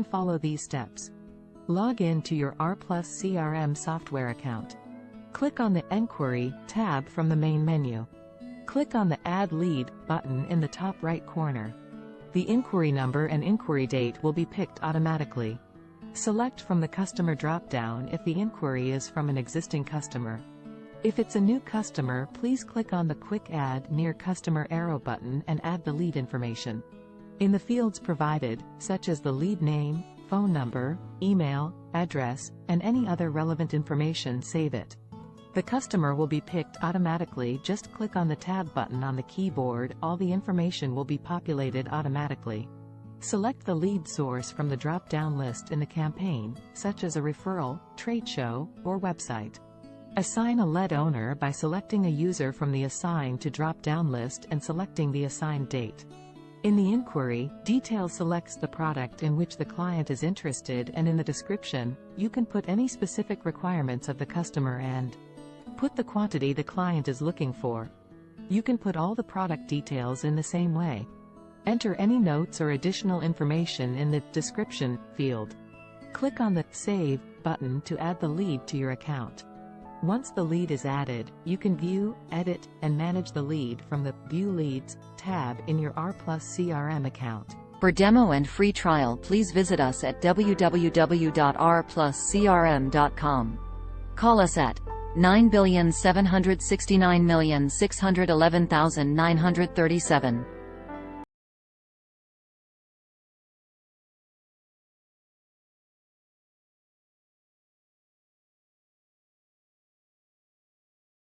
can follow these steps. Log in to your RPlus CRM software account. Click on the Enquiry tab from the main menu. Click on the Add Lead button in the top right corner. The inquiry number and inquiry date will be picked automatically. Select from the customer drop-down if the inquiry is from an existing customer. If it's a new customer, please click on the Quick Add near Customer arrow button and add the lead information. In the fields provided, such as the lead name, phone number, email, address, and any other relevant information, save it. The customer will be picked automatically. Just click on the Tab button on the keyboard. All the information will be populated automatically. Select the lead source from the drop-down list in the campaign, such as a referral, trade show, or website. Assign a lead owner by selecting a user from the Assign to drop-down list and selecting the assigned date. In the inquiry, Details selects the product in which the client is interested, and in the description, you can put any specific requirements of the customer and put the quantity the client is looking for. You can put all the product details in the same way. Enter any notes or additional information in the Description field. Click on the Save button to add the lead to your account. Once the lead is added, you can view, edit, and manage the lead from the View Leads tab in your RPlus CRM account. For demo and free trial, please visit us at www.rpluscrm.com. Call us at 9,769,611,937.